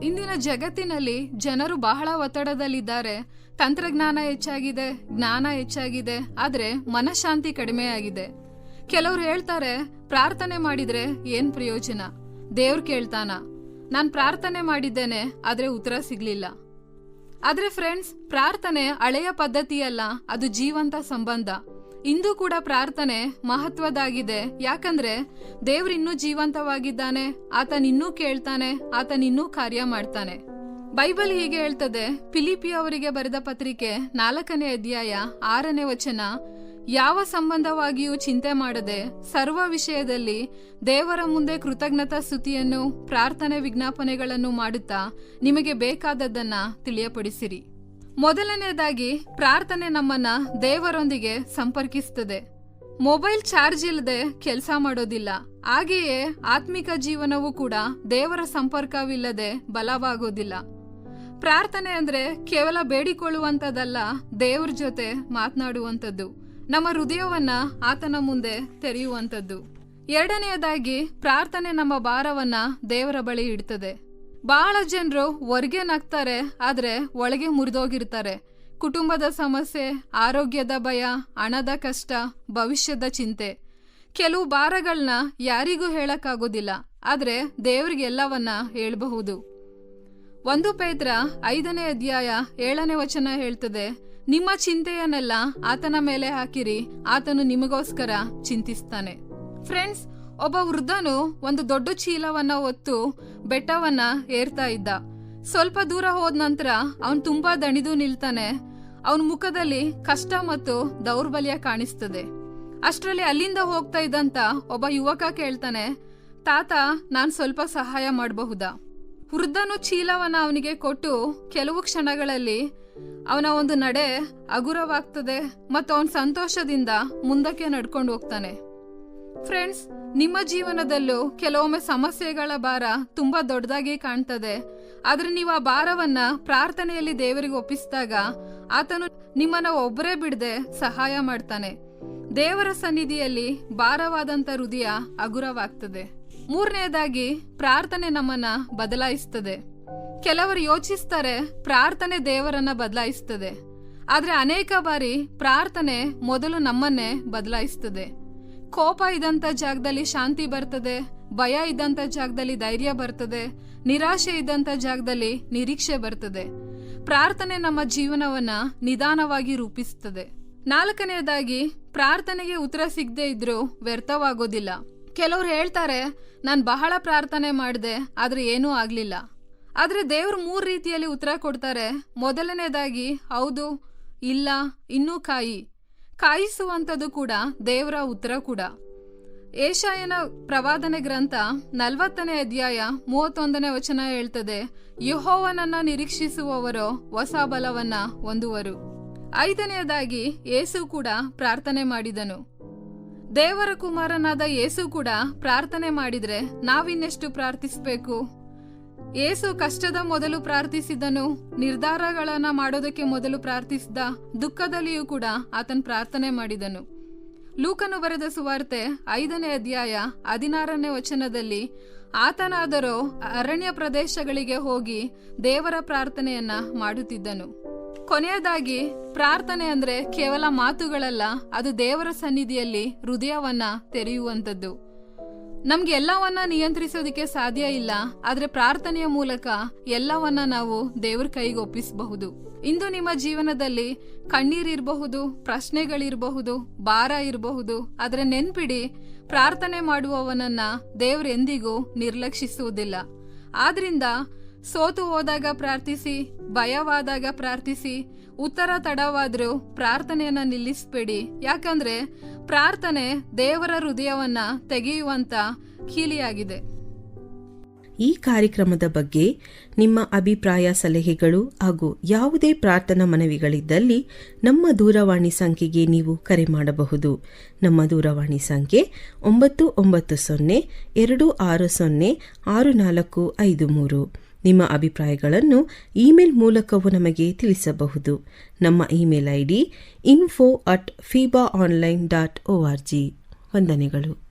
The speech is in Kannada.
ಇಂದಿನ ಜಗತ್ತಿನಲ್ಲಿ ಜನರು ಬಹಳ ಒತ್ತಡದಲ್ಲಿದ್ದಾರೆ. ತಂತ್ರಜ್ಞಾನ ಹೆಚ್ಚಾಗಿದೆ, ಜ್ಞಾನ ಹೆಚ್ಚಾಗಿದೆ, ಆದ್ರೆ ಮನಃಶಾಂತಿ ಕಡಿಮೆಯಾಗಿದೆ. ಕೆಲವರು ಹೇಳ್ತಾರೆ, ಪ್ರಾರ್ಥನೆ ಮಾಡಿದ್ರೆ ಏನ್ ಪ್ರಯೋಜನ, ದೇವ್ರು ಕೇಳ್ತಾನ? ನಾನ್ ಪ್ರಾರ್ಥನೆ ಮಾಡಿದ್ದೇನೆ, ಆದ್ರೆ ಉತ್ತರ ಸಿಗ್ಲಿಲ್ಲ. ಆದ್ರೆ ಫ್ರೆಂಡ್ಸ್, ಪ್ರಾರ್ಥನೆ ಹಳೆಯ ಪದ್ಧತಿಯಲ್ಲ, ಅದು ಜೀವಂತ ಸಂಬಂಧ. ಇಂದು ಕೂಡ ಪ್ರಾರ್ಥನೆ ಮಹತ್ವದಾಗಿದೆ. ಯಾಕಂದ್ರೆ ದೇವ್ರಿನ್ನೂ ಜೀವಂತವಾಗಿದ್ದಾನೆ, ಆತನಿನ್ನೂ ಕೇಳ್ತಾನೆ, ಆತನಿನ್ನೂ ಕಾರ್ಯ ಮಾಡ್ತಾನೆ. ಬೈಬಲ್ ಹೀಗೆ ಹೇಳ್ತದೆ, ಫಿಲಿಪಿ ಅವರಿಗೆ ಬರೆದ ಪತ್ರಿಕೆ 4ನೇ ಅಧ್ಯಾಯ 6ನೇ ವಚನ, ಯಾವ ಸಂಬಂಧವಾಗಿಯೂ ಚಿಂತೆ ಮಾಡದೆ ಸರ್ವ ವಿಷಯದಲ್ಲಿ ದೇವರ ಮುಂದೆ ಕೃತಜ್ಞತಾ ಸ್ತುತಿಯನ್ನು ಪ್ರಾರ್ಥನೆ ವಿಜ್ಞಾಪನೆಗಳನ್ನು ಮಾಡುತ್ತಾ ನಿಮಗೆ ಬೇಕಾದದ್ದನ್ನ ತಿಳಿಯಪಡಿಸಿರಿ. ಮೊದಲನೇದಾಗಿ, ಪ್ರಾರ್ಥನೆ ನಮ್ಮನ್ನ ದೇವರೊಂದಿಗೆ ಸಂಪರ್ಕಿಸುತ್ತದೆ. ಮೊಬೈಲ್ ಚಾರ್ಜ್ ಇಲ್ಲದೆ ಕೆಲಸ ಮಾಡೋದಿಲ್ಲ. ಹಾಗೆಯೇ ಆತ್ಮಿಕ ಜೀವನವೂ ಕೂಡ ದೇವರ ಸಂಪರ್ಕವಿಲ್ಲದೆ ಬಲವಾಗೋದಿಲ್ಲ. ಪ್ರಾರ್ಥನೆ ಅಂದ್ರೆ ಕೇವಲ ಬೇಡಿಕೊಳ್ಳುವಂಥದ್ದಲ್ಲ, ದೇವ್ರ ಜೊತೆ ಮಾತನಾಡುವಂಥದ್ದು, ನಮ್ಮ ಹೃದಯವನ್ನ ಆತನ ಮುಂದೆ ತೆರೆಯುವಂಥದ್ದು. ಎರಡನೆಯದಾಗಿ, ಪ್ರಾರ್ಥನೆ ನಮ್ಮ ಭಾರವನ್ನ ದೇವರ ಬಳಿ ಇಡ್ತದೆ. ಬಹಳ ಜನರು ಹೊರಗೆ ನಗ್ತಾರೆ, ಆದ್ರೆ ಒಳಗೆ ಮುರಿದೋಗಿರ್ತಾರೆ. ಕುಟುಂಬದ ಸಮಸ್ಯೆ, ಆರೋಗ್ಯದ ಭಯ, ಹಣದ ಕಷ್ಟ, ಭವಿಷ್ಯದ ಚಿಂತೆ. ಕೆಲವು ಭಾರಗಳನ್ನ ಯಾರಿಗೂ ಹೇಳಕ್ಕಾಗೋದಿಲ್ಲ, ಆದ್ರೆ ದೇವ್ರಿಗೆ ಎಲ್ಲವನ್ನ ಹೇಳಬಹುದು. 1 ಪೇತ್ರ 5ನೇ ಅಧ್ಯಾಯ 7ನೇ ವಚನ ಹೇಳ್ತದೆ, ನಿಮ್ಮ ಚಿಂತೆಯನ್ನೆಲ್ಲ ಆತನ ಮೇಲೆ ಹಾಕಿರಿ, ಆತನು ನಿಮಗೋಸ್ಕರ ಚಿಂತಿಸ್ತಾನೆ. ಫ್ರೆಂಡ್ಸ್, ಒಬ್ಬ ವೃದ್ಧನು ಒಂದು ದೊಡ್ಡ ಚೀಲವನ್ನ ಹೊತ್ತು ಬೆಟ್ಟವನ್ನ ಏರ್ತಾ ಇದ್ದ. ಸ್ವಲ್ಪ ದೂರ ಹೋದ ನಂತರ ಅವನು ತುಂಬಾ ದಣಿದು ನಿಲ್ತಾನೆ. ಅವನ ಮುಖದಲ್ಲಿ ಕಷ್ಟ ಮತ್ತು ದೌರ್ಬಲ್ಯ ಕಾಣಿಸ್ತದೆ. ಅಷ್ಟರಲ್ಲಿ ಅಲ್ಲಿಂದ ಹೋಗ್ತಾ ಇದ್ದಂತ ಒಬ್ಬ ಯುವಕ ಕೇಳ್ತಾನೆ, ತಾತ, ನಾನ್ ಸ್ವಲ್ಪ ಸಹಾಯ ಮಾಡಬಹುದಾ? ವೃದ್ಧನು ಚೀಲವನ್ನ ಅವನಿಗೆ ಕೊಟ್ಟು ಕೆಲವು ಕ್ಷಣಗಳಲ್ಲಿ ಅವನ ಒಂದು ನಡೆ ಹಗುರವಾಗ್ತದೆ ಮತ್ತು ಅವನ ಸಂತೋಷದಿಂದ ಮುಂದಕ್ಕೆ ನಡ್ಕೊಂಡು ಹೋಗ್ತಾನೆ. ಫ್ರೆಂಡ್ಸ್, ನಿಮ್ಮ ಜೀವನದಲ್ಲೂ ಕೆಲವೊಮ್ಮೆ ಸಮಸ್ಯೆಗಳ ಭಾರ ತುಂಬಾ ದೊಡ್ಡದಾಗಿ ಕಾಣ್ತದೆ. ಆದ್ರೆ ನೀವು ಆ ಭಾರವನ್ನ ಪ್ರಾರ್ಥನೆಯಲ್ಲಿ ದೇವರಿಗೆ ಒಪ್ಪಿಸಿದಾಗ ಆತನು ನಿಮ್ಮನ್ನ ಒಬ್ಬರೇ ಬಿಡದೆ ಸಹಾಯ ಮಾಡ್ತಾನೆ. ದೇವರ ಸನ್ನಿಧಿಯಲ್ಲಿ ಭಾರವಾದಂತ ಹೃದಯ ಹಗುರವಾಗ್ತದೆ. ಮೂರನೆಯದಾಗಿ, ಪ್ರಾರ್ಥನೆ ನಮ್ಮನ್ನ ಬದಲಾಯಿಸ್ತದೆ. ಕೆಲವರು ಯೋಚಿಸ್ತಾರೆ, ಪ್ರಾರ್ಥನೆ ದೇವರನ್ನ ಬದಲಾಯಿಸ್ತದೆ. ಆದ್ರೆ ಅನೇಕ ಬಾರಿ ಪ್ರಾರ್ಥನೆ ಮೊದಲು ನಮ್ಮನ್ನೇ ಬದಲಾಯಿಸ್ತದೆ. ಕೋಪ ಇದ್ದಂತ ಜಾಗದಲ್ಲಿ ಶಾಂತಿ ಬರ್ತದೆ, ಭಯ ಇದ್ದಂತ ಜಾಗದಲ್ಲಿ ಧೈರ್ಯ ಬರ್ತದೆ, ನಿರಾಶೆ ಇದ್ದಂತ ಜಾಗದಲ್ಲಿ ನಿರೀಕ್ಷೆ ಬರ್ತದೆ. ಪ್ರಾರ್ಥನೆ ನಮ್ಮ ಜೀವನವನ್ನ ನಿಧಾನವಾಗಿ ರೂಪಿಸ್ತದೆ. 4ನೇದಾಗಿ, ಪ್ರಾರ್ಥನೆಗೆ ಉತ್ತರ ಸಿಗದೆ ಇದ್ರೂ ವ್ಯರ್ಥವಾಗೋದಿಲ್ಲ. ಕೆಲವ್ರು ಹೇಳ್ತಾರೆ, ನಾನ್ ಬಹಳ ಪ್ರಾರ್ಥನೆ ಮಾಡಿದೆ, ಆದ್ರೆ ಏನೂ ಆಗ್ಲಿಲ್ಲ. ಆದ್ರೆ ದೇವ್ರು 3 ರೀತಿಯಲ್ಲಿ ಉತ್ತರ ಕೊಡ್ತಾರೆ. ಮೊದಲನೇದಾಗಿ, ಹೌದು, ಇಲ್ಲ, ಇನ್ನೂ ಕಾಯಿಸುವಂಥದ್ದು ಕೂಡ ದೇವರ ಉತ್ತರ ಕೂಡ. ಏಷಾಯನ ಪ್ರವಾದನೆ ಗ್ರಂಥ 40ನೇ ಅಧ್ಯಾಯ 31ನೇ ವಚನ ಹೇಳ್ತದೆ, ಯೆಹೋವನನ್ನ ನಿರೀಕ್ಷಿಸುವವರು ಹೊಸ ಬಲವನ್ನ ಹೊಂದುವರು. 5ನೇದಾಗಿ, ಯೇಸು ಕೂಡ ಪ್ರಾರ್ಥನೆ ಮಾಡಿದನು. ದೇವರ ಕುಮಾರನಾದ ಯೇಸು ಕೂಡ ಪ್ರಾರ್ಥನೆ ಮಾಡಿದ್ರೆ ನಾವಿನ್ನೆಷ್ಟು ಪ್ರಾರ್ಥಿಸಬೇಕು? ಯೇಸು ಕಷ್ಟದ ಮೊದಲು ಪ್ರಾರ್ಥಿಸಿದನು, ನಿರ್ಧಾರಗಳನ್ನ ಮಾಡೋದಕ್ಕೆ ಮೊದಲು ಪ್ರಾರ್ಥಿಸಿದ, ದುಃಖದಲ್ಲಿಯೂ ಕೂಡ ಆತನ ಪ್ರಾರ್ಥನೆ ಮಾಡಿದನು. ಲೂಕನು ಬರೆದ ಸುವಾರ್ತೆ 5ನೇ ಅಧ್ಯಾಯ 16ನೇ ವಚನದಲ್ಲಿ, ಆತನಾದರೋ ಅರಣ್ಯ ಪ್ರದೇಶಗಳಿಗೆ ಹೋಗಿ ದೇವರ ಪ್ರಾರ್ಥನೆಯನ್ನ ಮಾಡುತ್ತಿದ್ದನು. ಕೊನೆಯದಾಗಿ, ಪ್ರಾರ್ಥನೆ ಅಂದ್ರೆ ಕೇವಲ ಮಾತುಗಳಲ್ಲ, ಅದು ದೇವರ ಸನ್ನಿಧಿಯಲ್ಲಿ ಹೃದಯವನ್ನ ತೆರೆಯುವಂಥದ್ದು. ನಮ್ಗೆ ಎಲ್ಲವನ್ನ ನಿಯಂತ್ರಿಸೋದಕ್ಕೆ ಸಾಧ್ಯ ಇಲ್ಲ, ಆದ್ರೆ ಪ್ರಾರ್ಥನೆಯ ಮೂಲಕ ಎಲ್ಲವನ್ನ ನಾವು ದೇವ್ರ ಕೈಗೆ ಒಪ್ಪಿಸಬಹುದು. ಇಂದು ನಿಮ್ಮ ಜೀವನದಲ್ಲಿ ಕಣ್ಣೀರಿರಬಹುದು, ಪ್ರಶ್ನೆಗಳಿರಬಹುದು, ಭಾರ ಇರಬಹುದು, ಆದ್ರೆ ನೆನ್ಪಿಡಿ, ಪ್ರಾರ್ಥನೆ ಮಾಡುವವನನ್ನ ದೇವ್ರ ಎಂದಿಗೂ ನಿರ್ಲಕ್ಷಿಸುವುದಿಲ್ಲ. ಆದ್ರಿಂದ ಸೋತು ಹೋದಾಗ ಪ್ರಾರ್ಥಿಸಿ, ಭಯವಾದಾಗ ಪ್ರಾರ್ಥಿಸಿ, ಉತ್ತರ ತಡವಾದ್ರೂ ಪ್ರಾರ್ಥನೆಯನ್ನ ನಿಲ್ಲಿಸಬೇಡಿ. ಯಾಕಂದ್ರೆ ಪ್ರಾರ್ಥನೆ ದೇವರ ಹೃದಯವನ್ನ ತೆಗೆಯುವಂತ ಕೀಲಿಯಾಗಿದೆ. ಈ ಕಾರ್ಯಕ್ರಮದ ಬಗ್ಗೆ ನಿಮ್ಮ ಅಭಿಪ್ರಾಯ, ಸಲಹೆಗಳು ಹಾಗೂ ಯಾವುದೇ ಪ್ರಾರ್ಥನಾ ಮನವಿಗಳಿದ್ದಲ್ಲಿ ನಮ್ಮ ದೂರವಾಣಿ ಸಂಖ್ಯೆಗೆ ನೀವು ಕರೆ ಮಾಡಬಹುದು. ನಮ್ಮ ದೂರವಾಣಿ ಸಂಖ್ಯೆ 990-260-6453. ನಿಮ್ಮ ಅಭಿಪ್ರಾಯಗಳನ್ನು ಇಮೇಲ್ ಮೂಲಕವೂ ನಮಗೆ ತಿಳಿಸಬಹುದು. ನಮ್ಮ ಇಮೇಲ್ ID info@fibaonline.org. ವಂದನೆಗಳು.